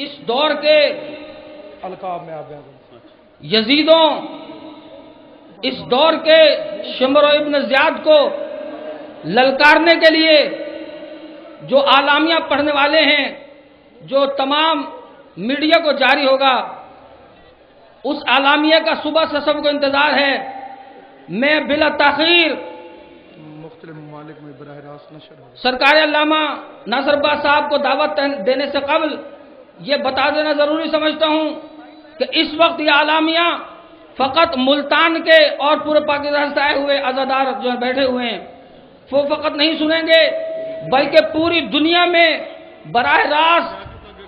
اس دور کے القاب میں آپ یزیدوں، اس دور کے شمر و ابن زیاد کو للکارنے کے لیے جو اعلامیہ پڑھنے والے ہیں، جو تمام میڈیا کو جاری ہوگا، اس اعلامیہ کا صبح سے سب کو انتظار ہے۔ میں بلا تاخیر مختلف ممالک میں براہ راست نشر ہو سرکار علامہ ناصر عباس صاحب کو دعوت دینے سے قبل یہ بتا دینا ضروری سمجھتا ہوں کہ اس وقت یہ اعلامیہ فقط ملتان کے اور پورے پاکستان سے آئے ہوئے عزادار جو بیٹھے ہوئے ہیں وہ فقط نہیں سنیں گے، بلکہ پوری دنیا میں براہ راست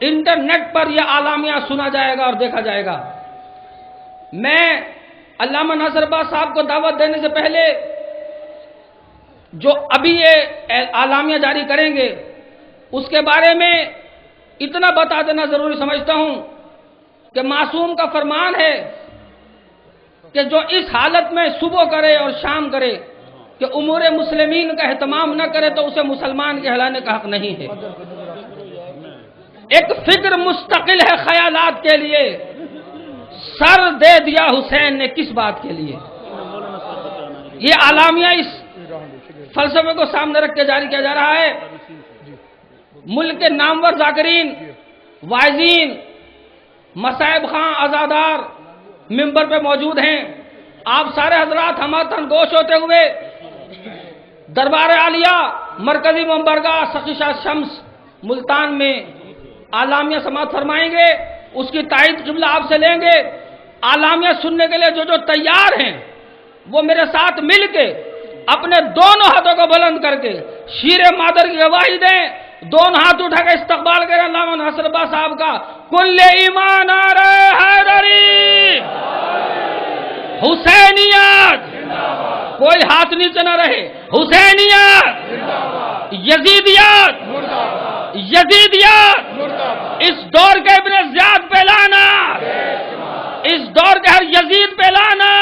انٹرنیٹ پر یہ اعلامیہ سنا جائے گا اور دیکھا جائے گا۔ میں علامہ ناصر عباس صاحب کو دعوت دینے سے پہلے جو ابھی یہ اعلامیہ جاری کریں گے اس کے بارے میں اتنا بتا دینا ضروری سمجھتا ہوں کہ معصوم کا فرمان ہے کہ جو اس حالت میں صبح کرے اور شام کرے کہ امور مسلمین کا اہتمام نہ کرے تو اسے مسلمان کہلانے کا حق نہیں ہے۔ ایک فکر مستقل ہے خیالات کے لیے، سر دے دیا حسین نے کس بات کے لیے۔ یہ اعلامیہ اس فلسفے کو سامنے رکھ کے جاری کیا جا رہا ہے۔ ملک کے نامور ذاکرین، واعظین، مصائب خاں، عزادار ممبر پہ موجود ہیں۔ آپ سارے حضرات ہماتن گوش ہوتے ہوئے دربار عالیہ مرکزی منبرگاہ سخی شاہ شمس ملتان میں اعلامیہ سماعت فرمائیں گے، اس کی تائید قبلہ آپ سے لیں گے۔ اعلامیہ سننے کے لیے جو تیار ہیں وہ میرے ساتھ مل کے اپنے دونوں ہاتھوں کو بلند کر کے شیر مادر کی گواہی دیں، دونوں ہاتھ اٹھا کے استقبال کریں علامہ ناصر عباس صاحب کا۔ کل ایمان نعرہ حیدری، حسینیت، کوئی ہاتھ نیچے نہ رہے، حسینیت، یزیدیت، یزیدیت، اس دور کے ابن زیاد پہ لانا، اس دور کے ہر یزید پہ لانا،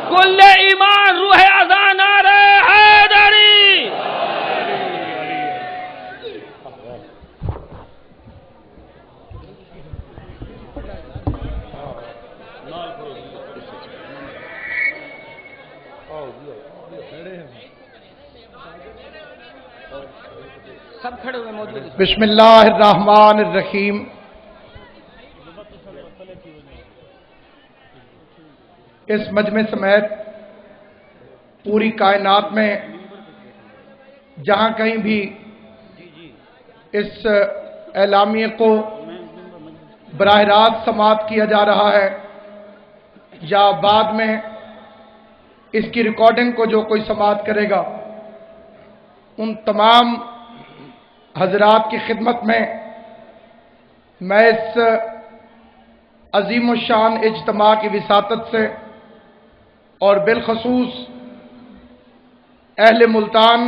کل ایمان روح اذان نعرہ حیدری۔ سب کھڑے ہوئے موجود ہیں۔ بسم اللہ الرحمن الرحیم۔ اس مجمع سمیت پوری کائنات میں جہاں کہیں بھی اس اعلامیے کو براہ راست سماعت کیا جا رہا ہے یا بعد میں اس کی ریکارڈنگ کو جو کوئی سماعت کرے گا، ان تمام حضرات کی خدمت میں میں اس عظیم الشان اجتماع کی وساطت سے اور بالخصوص اہل ملتان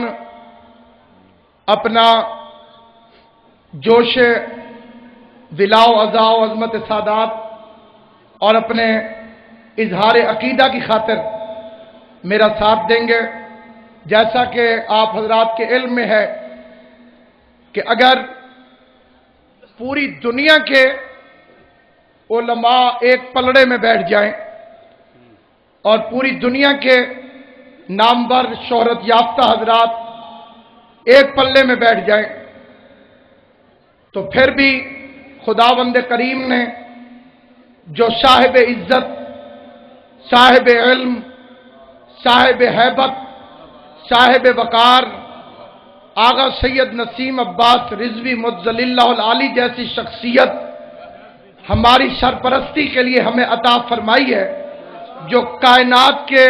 اپنا جوش ولاء و عزاء و عظمت سادات اور اپنے اظہار عقیدہ کی خاطر میرا ساتھ دیں گے۔ جیسا کہ آپ حضرات کے علم میں ہے کہ اگر پوری دنیا کے علماء ایک پلڑے میں بیٹھ جائیں اور پوری دنیا کے نامور شہرت یافتہ حضرات ایک پلے میں بیٹھ جائیں تو پھر بھی خداوند کریم نے جو صاحب عزت، صاحب علم، صاحب ہیبت، صاحب وقار آغا سید نسیم عباس رضوی مجزل اللہ العالی جیسی شخصیت ہماری سرپرستی کے لیے ہمیں عطا فرمائی ہے، جو کائنات کے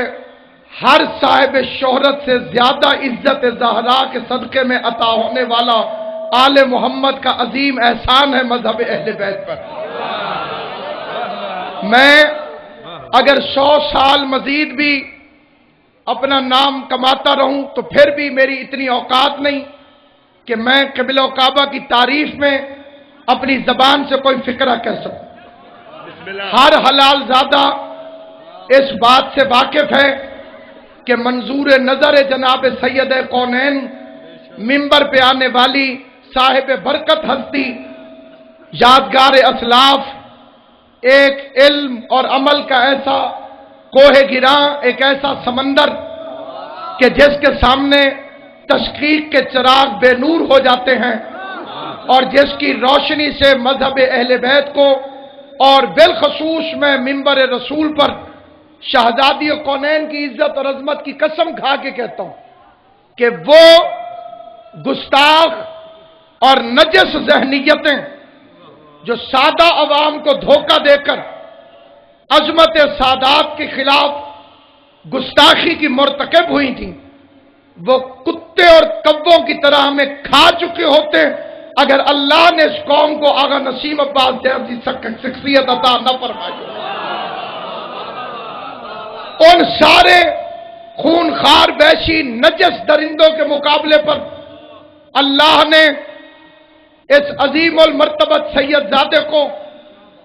ہر صاحب شہرت سے زیادہ عزت زہرا کے صدقے میں عطا ہونے والا آل محمد کا عظیم احسان ہے مذہب اہل بیت پر۔ میں اگر 100 سال مزید بھی اپنا نام کماتا رہوں تو پھر بھی میری اتنی اوقات نہیں کہ میں قبلہ و کعبہ کی تعریف میں اپنی زبان سے کوئی فقرہ کہہ سکوں۔ ہر حلال زادہ اس بات سے واقف ہے کہ منظور نظر جناب سید کونین ممبر پہ آنے والی صاحب برکت ہستی یادگار اسلاف ایک علم اور عمل کا ایسا کوہ گراں، ایک ایسا سمندر کہ جس کے سامنے تشقیق کے چراغ بے نور ہو جاتے ہیں، اور جس کی روشنی سے مذہب اہل بیت کو اور بالخصوص میں منبر رسول پر شہزادی کونین کی عزت اور عظمت کی قسم کھا کے کہتا ہوں کہ وہ گستاخ اور نجس ذہنیتیں جو سادہ عوام کو دھوکہ دے کر عظمت سادات کے خلاف گستاخی کی مرتکب ہوئی تھیں، وہ کتے اور کبوں کی طرح ہمیں کھا چکے ہوتے اگر اللہ نے اس قوم کو آغا نسیم عباس جیسی شخصیت عطا نہ فرمائی۔ ان سارے خونخوار وحشی نجس درندوں کے مقابلے پر اللہ نے اس عظیم المرتبت سید زادے کو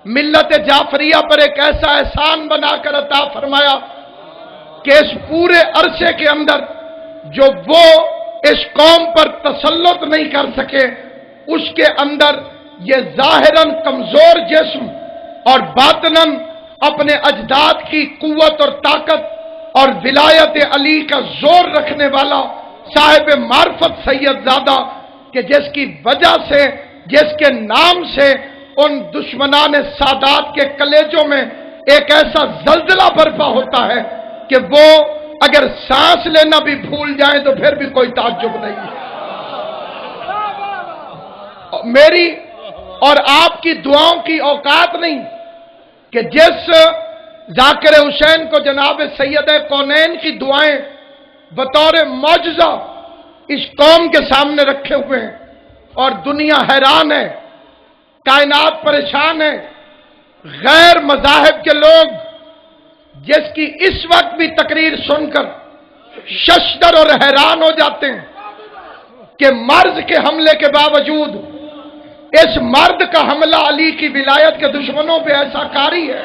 ملت جعفریہ پر ایک ایسا احسان بنا کر عطا فرمایا کہ اس پورے عرصے کے اندر جو وہ اس قوم پر تسلط نہیں کر سکے، اس کے اندر یہ ظاہراً کمزور جسم اور باطناً اپنے اجداد کی قوت اور طاقت اور ولایت علی کا زور رکھنے والا صاحب معرفت سید زادہ، کہ جس کی وجہ سے، جس کے نام سے ان دشمنان سادات کے کلیجوں میں ایک ایسا زلزلہ برپا ہوتا ہے کہ وہ اگر سانس لینا بھی بھول جائیں تو پھر بھی کوئی تعجب نہیں۔ میری اور آپ کی دعاؤں کی اوقات نہیں کہ جس ذاکر حسین کو جناب سید کونین کی دعائیں بطور معجزہ اس قوم کے سامنے رکھے ہوئے ہیں اور دنیا حیران ہے، کائنات پریشان ہے، غیر مذاہب کے لوگ جس کی اس وقت بھی تقریر سن کر ششدر اور حیران ہو جاتے ہیں کہ مرض کے حملے کے باوجود اس مرد کا حملہ علی کی ولایت کے دشمنوں پہ ایسا کاری ہے۔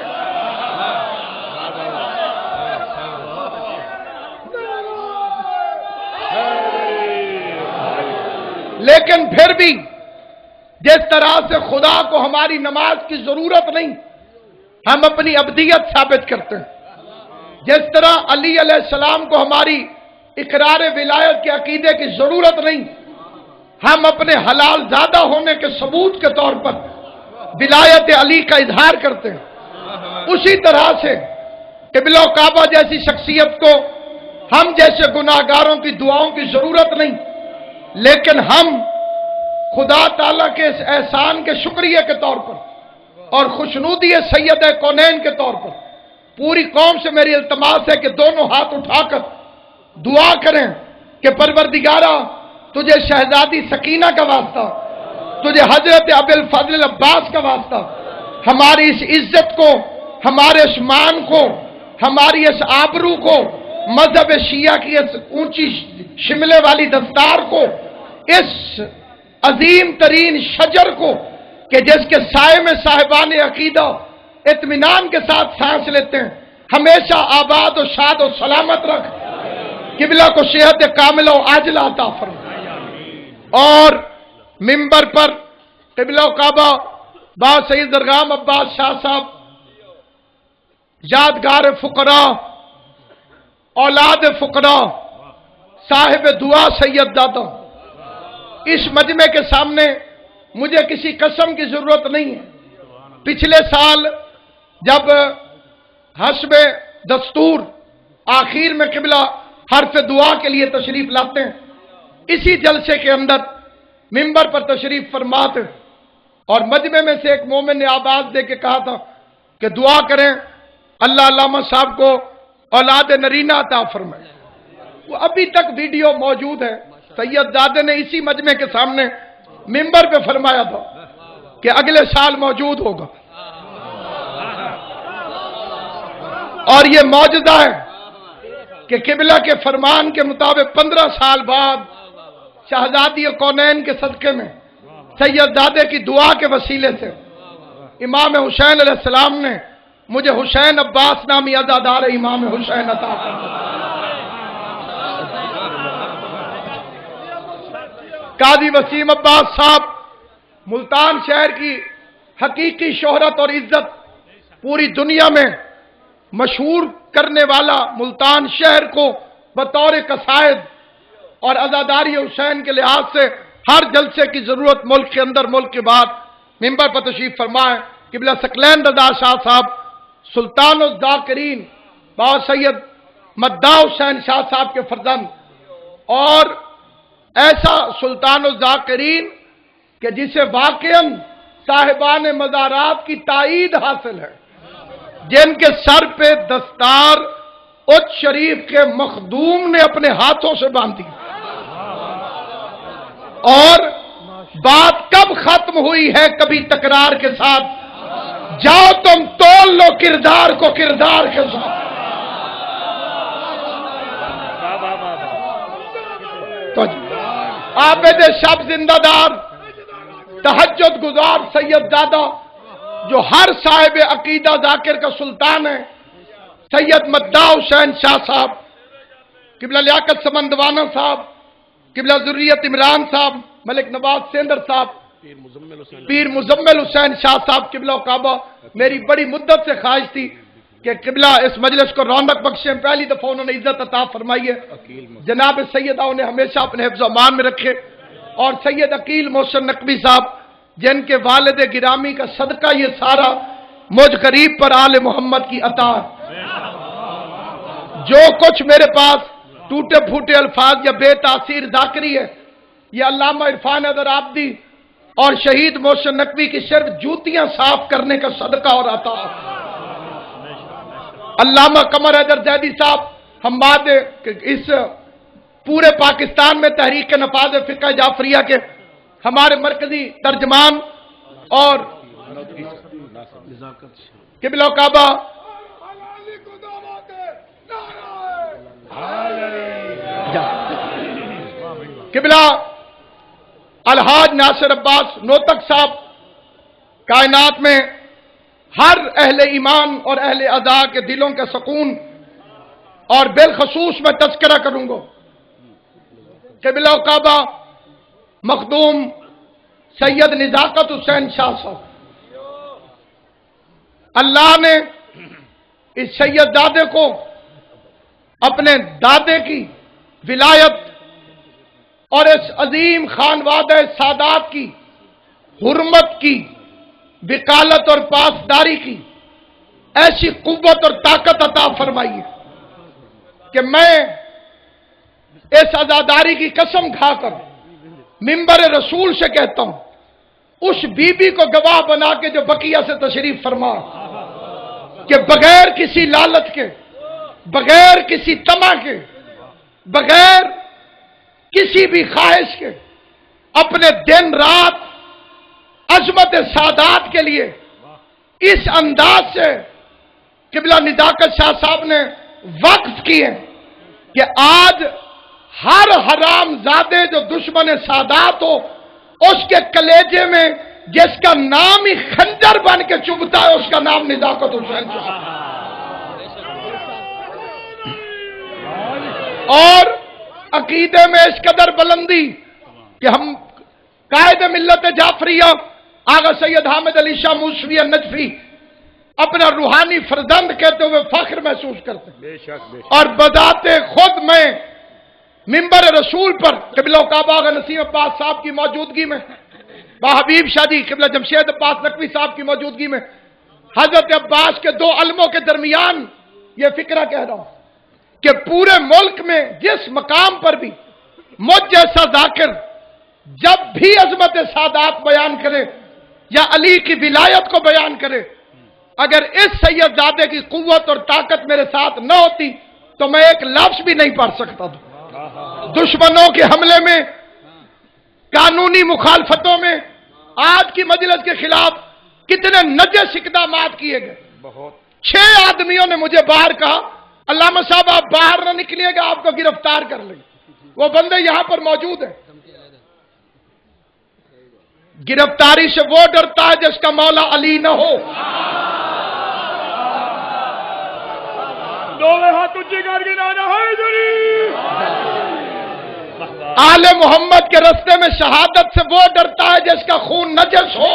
لیکن پھر بھی جس طرح سے خدا کو ہماری نماز کی ضرورت نہیں، ہم اپنی ابدیت ثابت کرتے ہیں، جس طرح علی علیہ السلام کو ہماری اقرار ولایت کے عقیدے کی ضرورت نہیں، ہم اپنے حلال زادہ ہونے کے ثبوت کے طور پر ولایت علی کا اظہار کرتے ہیں، اسی طرح سے قبلہ کعبہ جیسی شخصیت کو ہم جیسے گناہگاروں کی دعاؤں کی ضرورت نہیں، لیکن ہم خدا تعالیٰ کے اس احسان کے شکریہ کے طور پر اور خوشنودی سید کونین کے طور پر پوری قوم سے میری التماس ہے کہ دونوں ہاتھ اٹھا کر دعا کریں کہ پروردگارا تجھے شہزادی سکینہ کا واسطہ، تجھے حضرت ابی الفضل عباس کا واسطہ، ہماری اس عزت کو، ہمارے اس مان کو، ہماری اس آبرو کو، مذہب شیعہ کی اس اونچی شملے والی دستار کو، اس عظیم ترین شجر کو کہ جس کے سائے میں صاحبان عقیدہ اطمینان کے ساتھ سانس لیتے ہیں، ہمیشہ آباد و شاد و سلامت رکھ، قبلہ کو صحت کاملہ و عاجلہ عطا فرما۔ اور منبر پر قبلہ کعبہ با سید درغام عباس شاہ صاحب، یادگار فقراء، اولاد فقراء، صاحب دعا سید زادہ، اس مجمع کے سامنے مجھے کسی قسم کی ضرورت نہیں ہے۔ پچھلے سال جب حسب دستور آخر میں قبلہ حرف دعا کے لیے تشریف لاتے ہیں، اسی جلسے کے اندر منبر پر تشریف فرماتے اور مجمع میں سے ایک مومن نے آواز دے کے کہا تھا کہ دعا کریں اللہ علامہ صاحب کو اولاد نرینہ عطا فرمائے۔ وہ ابھی تک ویڈیو موجود ہے، سید زادے نے اسی مجمع کے سامنے منبر پہ فرمایا تھا کہ اگلے سال موجود ہوگا، اور یہ معجزہ ہے کہ قبلہ کے فرمان کے مطابق 15 سال بعد شہزادی کونین کے صدقے میں سید زادے کی دعا کے وسیلے سے امام حسین علیہ السلام نے مجھے حسین عباس نامی عزادار امام حسین عطا فرمایا۔ قاضی وسیم عباس صاحب ملتان شہر کی حقیقی شہرت اور عزت پوری دنیا میں مشہور کرنے والا ملتان شہر کو بطور قصائد اور عزاداری حسین کے لحاظ سے ہر جلسے کی ضرورت ملک کے اندر ملک کے بعد ممبر پر تشریف فرمائے قبلہ ثقلین رضا شاہ صاحب سلطان الذاکرین بابا سید مداح حسین شاہ صاحب کے فرزند اور ایسا سلطان الذاکرین کہ جسے واقعاً صاحبان مزارات کی تائید حاصل ہے، جن کے سر پہ دستار اچ شریف کے مخدوم نے اپنے ہاتھوں سے باندھی، اور بات کب ختم ہوئی ہے کبھی تکرار کے ساتھ، جاؤ تم تول لو کردار کو کردار کے ساتھ۔ تو عابد شب زندہ دار تہجد گزار سید زادہ جو ہر صاحب عقیدہ ذاکر کا سلطان ہے، سید مداح حسین شاہ صاحب، قبلہ لیاقت سمندوانہ صاحب، قبلہ ذریت عمران صاحب، ملک نواز سیندر صاحب، پیر مزمل حسین شاہ صاحب قبلہ کعبہ، میری بڑی مدت سے خواہش تھی کہ قبلہ اس مجلس کو رونق بخشیں، پہلی دفعہ انہوں نے عزت عطا فرمائی ہے، جناب سیدہ انہیں ہمیشہ اپنے حفظ و امان میں رکھے، اور سید عقیل محسن نقوی صاحب جن کے والد گرامی کا صدقہ یہ سارا مجھ غریب پر آل محمد کی عطا ہے۔ جو کچھ میرے پاس ٹوٹے پھوٹے الفاظ یا بے تاثیر ذاکری ہے، یہ علامہ عرفان حیدر عابدی اور شہید محسن نقوی کی صرف جوتیاں صاف کرنے کا صدقہ اور عطا ہے۔ علامہ قمر حیدر زیدی صاحب حماد اس پورے پاکستان میں تحریک نفاذ فقہ جعفریہ کے ہمارے مرکزی ترجمان اور قبلہ کعبہ قبلہ الحاج ناصر عباس نوتک صاحب کائنات میں ہر اہل ایمان اور اہل ادا کے دلوں کے سکون اور بالخصوص میں تذکرہ کروں گا قبلہ کعبہ مخدوم سید نزاکت حسین شاہ صاحب۔ اللہ نے اس سید دادے کو اپنے دادے کی ولایت اور اس عظیم خانوادہ سادات کی حرمت کی وکالت اور پاسداری کی ایسی قوت اور طاقت عطا فرمائی ہے کہ میں اس عزاداری کی قسم کھا کر ممبر رسول سے کہتا ہوں، اس بی بی کو گواہ بنا کے جو بقیہ سے تشریف فرما کہ بغیر کسی لالچ کے، بغیر کسی طمع کے، بغیر کسی بھی خواہش کے اپنے دن رات عظمت سادات کے لیے اس انداز سے قبلہ نزاکت شاہ صاحب نے وقف کیے کہ آج ہر حرام زادے جو دشمن سادات ہو اس کے کلیجے میں جس کا نام ہی خنجر بن کے چبھتا ہے اس کا نام نزاکت حسین صاحب، اور عقیدے میں اس قدر بلندی کہ ہم قائد ملت جعفریہ آغا سید حامد علی شاہ موسوی نجفی اپنا روحانی فرزند کہتے ہوئے فخر محسوس کرتے ہیں، اور بذات خود میں ممبر رسول پر قبلہ کعبہ آغا نسیم عباس صاحب کی موجودگی میں، با حبیب شاہ جی قبلہ جمشید عباس نقوی صاحب کی موجودگی میں حضرت عباس کے دو علموں کے درمیان یہ فکرہ کہہ رہا ہوں کہ پورے ملک میں جس مقام پر بھی مجھ جیسا ذاکر جب بھی عظمت سادات بیان کرے یا علی کی ولایت کو بیان کرے، اگر اس سید زادے کی قوت اور طاقت میرے ساتھ نہ ہوتی تو میں ایک لفظ بھی نہیں پڑھ سکتا تھا۔ دشمنوں کے حملے میں، قانونی مخالفتوں میں، آج کی مجلس کے خلاف کتنے نجس اقدامات کیے گئے۔ 6 آدمیوں نے مجھے باہر کہا علامہ صاحب آپ باہر نہ نکلیے گا، آپ کو گرفتار کر لیں گے۔ وہ بندے یہاں پر موجود ہیں۔ گرفتاری سے وہ ڈرتا ہے جس کا مولا علی نہ ہو۔ آل محمد کے رستے میں شہادت سے وہ ڈرتا ہے جس کا خون نجس ہو۔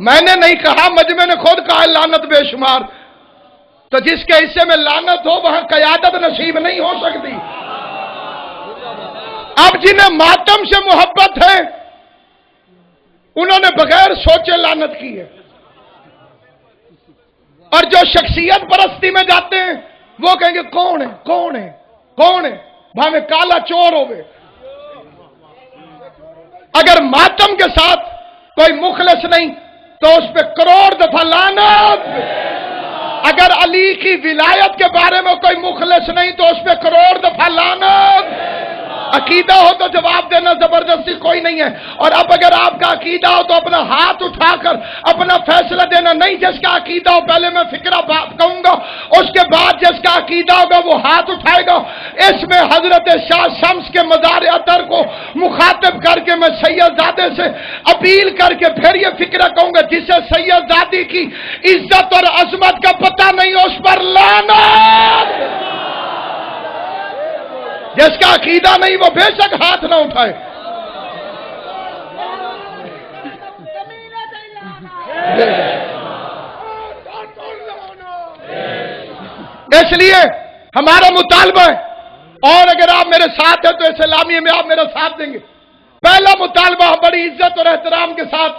میں نے نہیں کہا، مجمع نے خود کہا لعنت بے شمار. تو جس کے حصے میں لعنت ہو وہاں قیادت نصیب نہیں ہو سکتی. اب جنہیں ماتم سے محبت ہے انہوں نے بغیر سوچے لعنت کی ہے، اور جو شخصیت پرستی میں جاتے ہیں وہ کہیں گے کون ہے کون ہے کون ہے، بھاوے کالا چور ہوئے. اگر ماتم کے ساتھ کوئی مخلص نہیں تو اس پہ کروڑ دفعہ لعنت. اگر علی کی ولایت کے بارے میں کوئی مخلص نہیں تو اس پہ کروڑ دفعہ لعنت. عقیدہ ہو تو جواب دینا، زبردستی کوئی نہیں ہے. اور اب اگر آپ کا عقیدہ ہو تو اپنا ہاتھ اٹھا کر اپنا فیصلہ دینا. نہیں، جس کا عقیدہ ہو پہلے میں فکرہ کہوں گا، اس کے بعد جس کا عقیدہ ہوگا وہ ہاتھ اٹھائے گا. اس میں حضرت شاہ شمس کے مزار اطہر کو مخاطب کر کے میں سید زادے سے اپیل کر کے پھر یہ فکرہ کہوں گا، جسے سید زادی کی عزت اور عظمت کا پتہ نہیں اس پر لعنت. جس کا عقیدہ نہیں وہ بے شک ہاتھ نہ اٹھائے. اس لیے ہمارا مطالبہ ہے، اور اگر آپ میرے ساتھ ہیں تو اس اعلامیے میں آپ میرا ساتھ دیں گے. پہلا مطالبہ بڑی عزت اور احترام کے ساتھ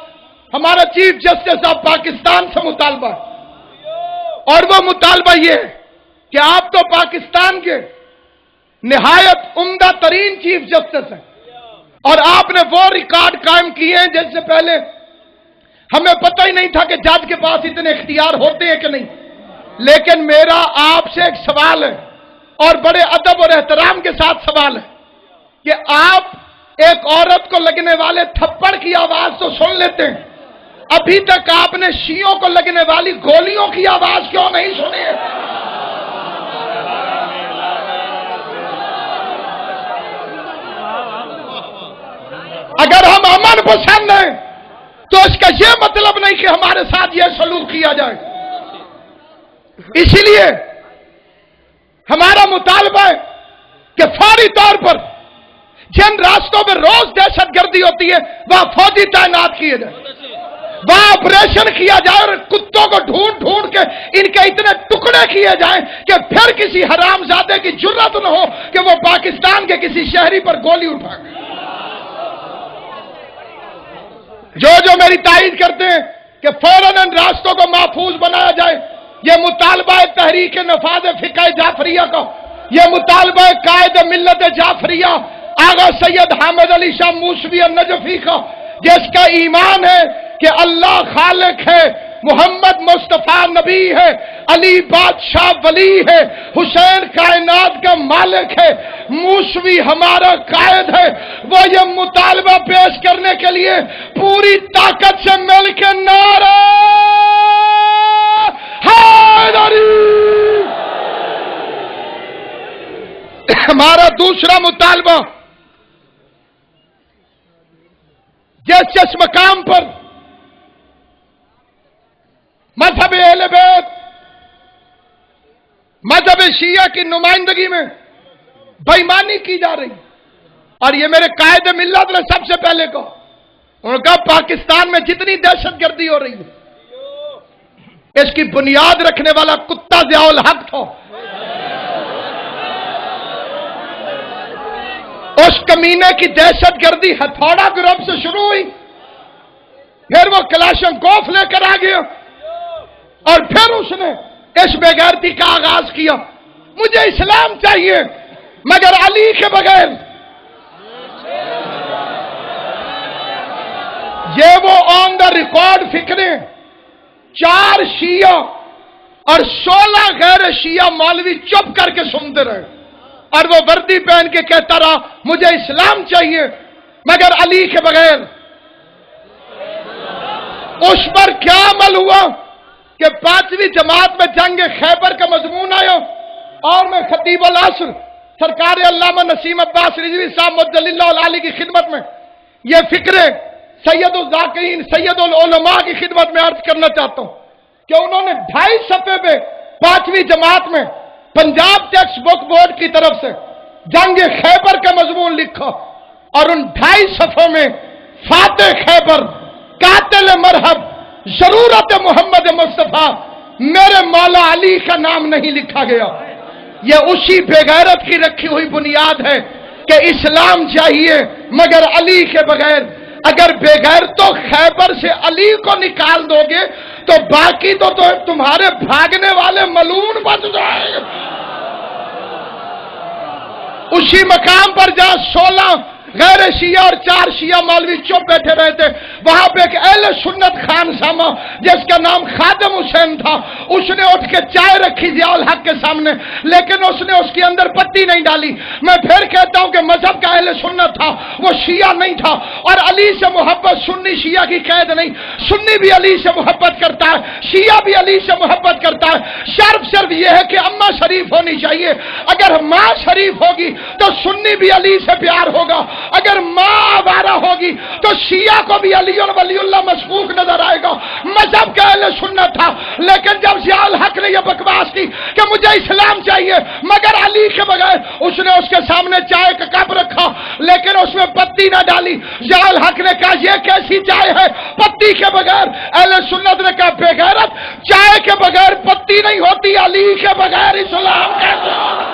ہمارا چیف جسٹس آف پاکستان سے مطالبہ ہے، اور وہ مطالبہ یہ ہے کہ آپ تو پاکستان کے نہایت عمدہ ترین چیف جسٹس ہیں، اور آپ نے وہ ریکارڈ قائم کیے ہیں جس سے پہلے ہمیں پتہ ہی نہیں تھا کہ جج کے پاس اتنے اختیار ہوتے ہیں کہ نہیں. لیکن میرا آپ سے ایک سوال ہے، اور بڑے ادب اور احترام کے ساتھ سوال ہے، کہ آپ ایک عورت کو لگنے والے تھپڑ کی آواز تو سن لیتے ہیں، ابھی تک آپ نے شیعوں کو لگنے والی گولیوں کی آواز کیوں نہیں سنی ہے؟ اگر ہم امن پسند ہیں تو اس کا یہ مطلب نہیں کہ ہمارے ساتھ یہ سلوک کیا جائے. اسی لیے ہمارا مطالبہ ہے کہ فوری طور پر جن راستوں میں روز دہشت گردی ہوتی ہے وہاں فوجی تعینات کیے جائیں، وہاں آپریشن کیا جائے، اور کتوں کو ڈھونڈ ڈھونڈ کے ان کے اتنے ٹکڑے کیے جائیں کہ پھر کسی حرام زادے کی جرت نہ ہو کہ وہ پاکستان کے کسی شہری پر گولی اٹھائے. جو میری تائید کرتے ہیں کہ فوراً ان راستوں کو محفوظ بنایا جائے، یہ مطالبہ ہے تحریک نفاذ فقہ جعفریہ کا، یہ مطالبہ ہے قائد ملت جعفریہ آغا سید حامد علی شاہ موسوی النجفی کا، جس کا ایمان ہے کہ اللہ خالق ہے، محمد مصطفیٰ نبی ہے، علی بادشاہ ولی ہے، حسین کائنات کا مالک ہے، موسوی ہمارا قائد ہے. وہ یہ مطالبہ پیش کرنے کے لیے پوری طاقت سے مل کے نعرہ حیدری. ہمارا دوسرا مطالبہ، جس مقام پر مذہب اہل بیت، مذہب شیعہ کی نمائندگی میں بے ایمانی کی جا رہی، اور یہ میرے قائد ملت نے سب سے پہلے کہا، انہوں نے کہا پاکستان میں جتنی دہشت گردی ہو رہی ہے اس کی بنیاد رکھنے والا کتا ضیاء الحق تھا. اس کمینے کی دہشت گردی ہتھوڑا گروپ سے شروع ہوئی، پھر وہ کلاشنکوف لے کر آ گیا، اور پھر اس نے اس بے غیرتی کا آغاز کیا. مجھے اسلام چاہیے مگر علی کے بغیر. یہ وہ آن دا ریکارڈ فکریں 4 شیعہ اور 16 غیر شیعہ مولوی چپ کر کے سنتے رہے، اور وہ وردی پہن کے کہتا رہا مجھے اسلام چاہیے مگر علی کے بغیر. اس پر کیا عمل ہوا کہ 5ویں جماعت میں جنگ خیبر کا مضمون آیا، اور میں خطیب العصر سرکار علامہ نسیم عباس رضوی صاحب مجل اللہ علی کی خدمت میں یہ فکرے سید الذاکرین سید العلماء کی خدمت میں عرض کرنا چاہتا ہوں کہ انہوں نے 2.5 صفحے پہ 5ویں جماعت میں پنجاب ٹیکسٹ بک بورڈ کی طرف سے جنگ خیبر کا مضمون لکھا، اور ان 2.5 صفحوں میں فاتح خیبر، قاتل مرحب، ضرورت محمد مصطفیٰ میرے مولا علی کا نام نہیں لکھا گیا. یہ اسی بے غیرت کی رکھی ہوئی بنیاد ہے کہ اسلام چاہیے مگر علی کے بغیر. اگر بے غیرتوں خیبر سے علی کو نکال دو گے تو باقی تو تمہارے بھاگنے والے ملعون بچ جائیں گے. اسی مقام پر جہاں 16 غیر شیعہ اور 4 شیعہ مولوی چپ بیٹھے رہے تھے، وہاں پہ ایک اہل سنت خان ساما جس کا نام خادم حسین تھا، اس نے اٹھ کے چائے رکھی ضیاء الحق کے سامنے، لیکن اس نے اس کے اندر پتی نہیں ڈالی. میں پھر کہتا ہوں کہ مذہب کا اہل سنت تھا، وہ شیعہ نہیں تھا. اور علی سے محبت سنی شیعہ کی قید نہیں، سنی بھی علی سے محبت کرتا ہے، شیعہ بھی علی سے محبت کرتا ہے. صرف یہ ہے کہ اماں شریف ہونی چاہیے. اگر ماں شریف ہوگی تو سنی بھی علی سے پیار ہوگا، اگر ماں آوارہ ہوگی تو شیعہ کو بھی علی ولی اللہ مشکوک نظر آئے گا. مذہب کا اہل سنت تھا، لیکن جب ضیاء الحق نے یہ بکواس کی کہ مجھے اسلام چاہیے مگر علی کے بغیر، اس نے اس کے سامنے چائے کا کپ رکھا لیکن اس میں پتی نہ ڈالی. ضیاء الحق نے کہا یہ کیسی چائے ہے پتی کے بغیر؟ اہل سنت نے کہا بے غیرت، چائے کے بغیر پتی نہیں ہوتی، علی کے بغیر اسلام کیسے ہوگا؟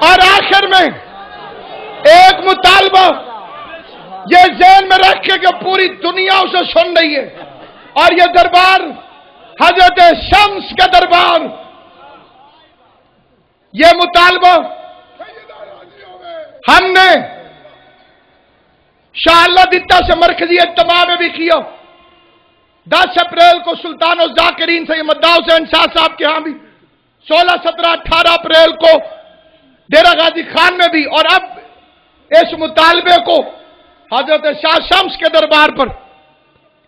اور آخر میں ایک مطالبہ یہ ذہن میں رکھے کہ پوری دنیا اسے سن رہی ہے، اور یہ دربار حضرت شمس کا دربار، یہ مطالبہ ہم نے شاہ اللہ دتا سے مرکزی اجتماع میں بھی کیا. 10 اپریل کو سلطان الذاکرین سے مدعا حسین شاہ صاحب کے ہاں بھی، 16, 17, 18 اپریل کو ڈیرہ غازی خان میں بھی، اور اب اس مطالبے کو حضرت شاہ شمس کے دربار پر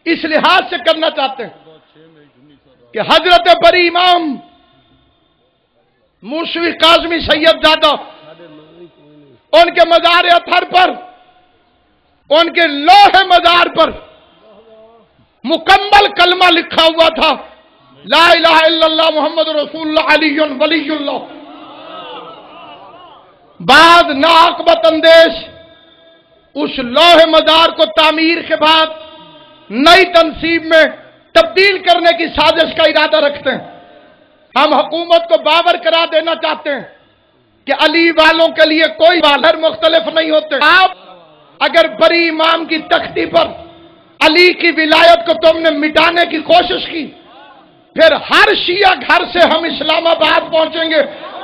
اس لحاظ سے کرنا چاہتے ہیں کہ حضرت بری امام موسوی کاظمی سید زادہ ان کے مزار اطہر پر، ان کے لوح مزار پر مکمل کلمہ لکھا ہوا تھا، لا الہ الا اللہ محمد رسول اللہ علی ولی اللہ. بعد ناعاقبت اندیش اس لوح مزار کو تعمیر کے بعد نئی تنصیب میں تبدیل کرنے کی سازش کا ارادہ رکھتے ہیں. ہم حکومت کو باور کرا دینا چاہتے ہیں کہ علی والوں کے لیے کوئی والر مختلف نہیں ہوتے. آپ اگر بری امام کی تختی پر علی کی ولایت کو تم نے مٹانے کی کوشش کی، پھر ہر شیعہ گھر سے ہم اسلام آباد پہنچیں گے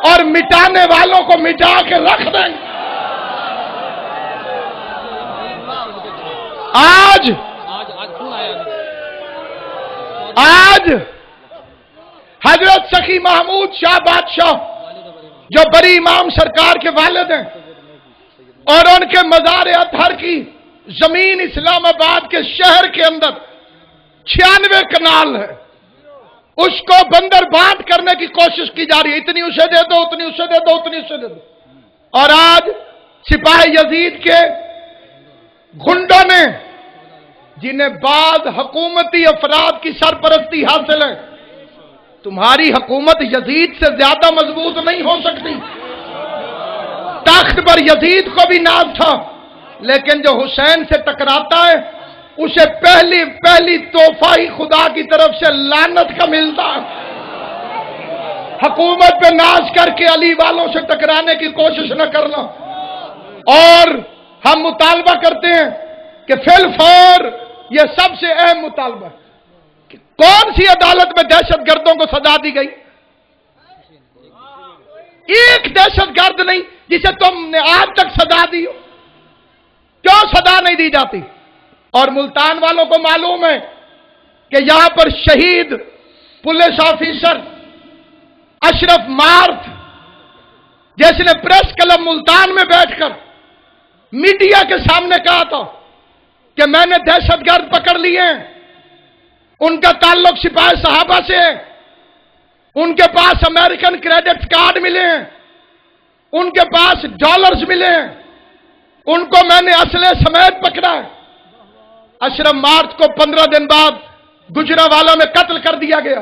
اور مٹانے والوں کو مٹا کے رکھ دیں گے. آج حضرت سخی محمود شاہ بادشاہ جو بری امام سرکار کے والد ہیں، اور ان کے مزار اطہر کی زمین اسلام آباد کے شہر کے اندر 96 کنال ہے، اس کو بندر باندھ کرنے کی کوشش کی جا رہی ہے. اتنی اسے دے دو، اتنی اسے دے دو، اتنی اسے دے دو. اور آج سپاہی یزید کے گنڈوں نے، جنہیں بعض حکومتی افراد کی سرپرستی حاصل ہے، تمہاری حکومت یزید سے زیادہ مضبوط نہیں ہو سکتی. تخت پر یزید کو بھی ناز تھا، لیکن جو حسین سے ٹکراتا ہے اسے پہلی تحفہ ہی خدا کی طرف سے لعنت کا ملتا ہے. حکومت پہ ناز کر کے علی والوں سے ٹکرانے کی کوشش نہ کرنا. اور ہم مطالبہ کرتے ہیں کہ فی الفور یہ سب سے اہم مطالبہ ہے کہ کون سی عدالت میں دہشت گردوں کو سزا دی گئی؟ ایک دہشت گرد نہیں جسے تم نے آج تک سزا دی ہو. کیوں سزا نہیں دی جاتی؟ اور ملتان والوں کو معلوم ہے کہ یہاں پر شہید پولیس آفیسر اشرف مارت، جس نے پریس کلب ملتان میں بیٹھ کر میڈیا کے سامنے کہا تھا کہ میں نے دہشت گرد پکڑ لیے ہیں، ان کا تعلق سپاہی صحابہ سے ہے، ان کے پاس امریکن کریڈٹ کارڈ ملے ہیں، ان کے پاس ڈالرز ملے ہیں، ان کو میں نے اسلحے سمیت پکڑا ہے. اشرف مارت کو 15 دن بعد گجرانوالہ میں قتل کر دیا گیا.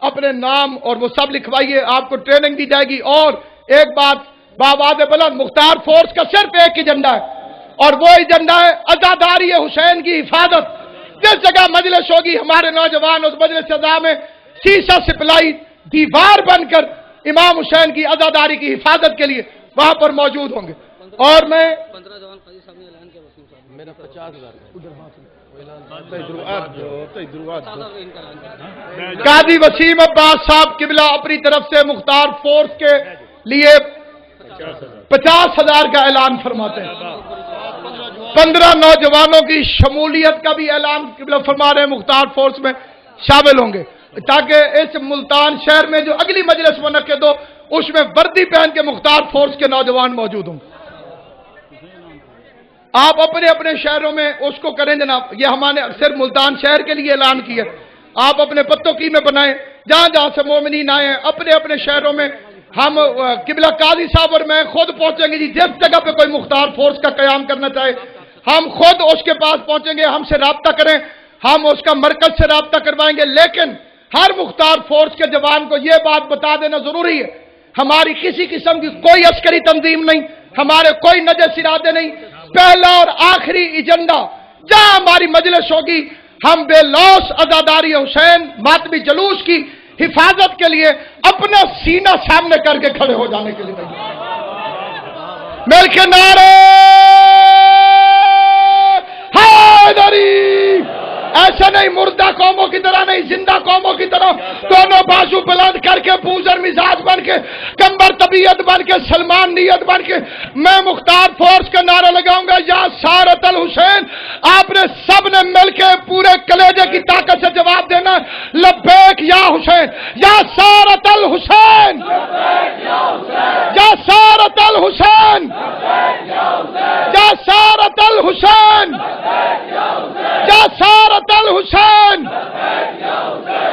اپنے نام اور وہ سب لکھوائیے، آپ کو ٹریننگ دی جائے گی۔ اور ایک بات بآواز بلند، مختار فورس کا صرف ایک ایجنڈا ہے اور وہ ایجنڈا ہے عزاداری حسین کی حفاظت۔ جس جگہ مجلس ہوگی ہمارے نوجوان اس مجلس اعضاء میں سیسا سپلائی دیوار بن کر امام حسین کی عزاداری کی حفاظت کے لیے وہاں پر موجود ہوں گے۔ اور میں میرا 50,000 قاضی وسیم عباس صاحب قبلہ اپنی طرف سے مختار فورس کے لیے 50,000 کا اعلان فرماتے ہیں۔ 15 نوجوانوں کی شمولیت کا بھی اعلان قبلہ فرما رہے ہیں، مختار فورس میں شامل ہوں گے تاکہ اس ملتان شہر میں جو اگلی مجلس منعقد ہو اس میں وردی پہن کے مختار فورس کے نوجوان موجود ہوں۔ آپ اپنے اپنے شہروں میں اس کو کریں جناب، یہ ہمارے صرف ملتان شہر کے لیے اعلان کیا، آپ اپنے پتوں کی میں بنائیں، جہاں جہاں سے مومنین آئے ہیں اپنے اپنے شہروں میں۔ ہم قبلہ قاضی صاحب اور میں خود پہنچیں گے جی، جس جگہ پہ کوئی مختار فورس کا قیام کرنا چاہے ہم خود اس کے پاس پہنچیں گے، ہم سے رابطہ کریں، ہم اس کا مرکز سے رابطہ کروائیں گے۔ لیکن ہر مختار فورس کے جوان کو یہ بات بتا دینا ضروری ہے، ہماری کسی قسم کی کوئی عسکری تنظیم نہیں، ہمارے کوئی نجس ارادے نہیں۔ پہلا اور آخری ایجنڈا جہاں ہماری مجلس ہوگی ہم بے لوث عزاداری حسین ماتمی جلوس کی حفاظت کے لیے اپنا سینہ سامنے کر کے کھڑے ہو جانے کے لیے مل کے نعرے حیدری، ایسے نہیں مردہ قوموں کی طرح نہیں، زندہ قوموں کی طرح دونوں بازو بلند کر کے بوزر مزاج بن کے کمبر طبیعت بن کے سلمان نیت بن کے میں مختار فورس کا نعرہ لگاؤں گا، یا سارت الحسین۔ آپ نے سب نے مل کے پورے کلیجے کی طاقت سے جواب دینا، لبیک یا حسین، یا سارت الحسین، یا سارت الحسین، یا سارت الحسین، یا سارت الحسین،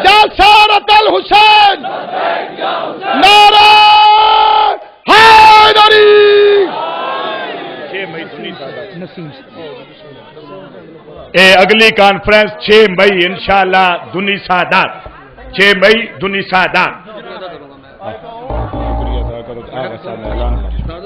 یا سارت الحسین، نعرہ حیدری۔ اگلی کانفرنس 6 مئی انشاءاللہ دنی سادات، 6 مئی دنی سادات۔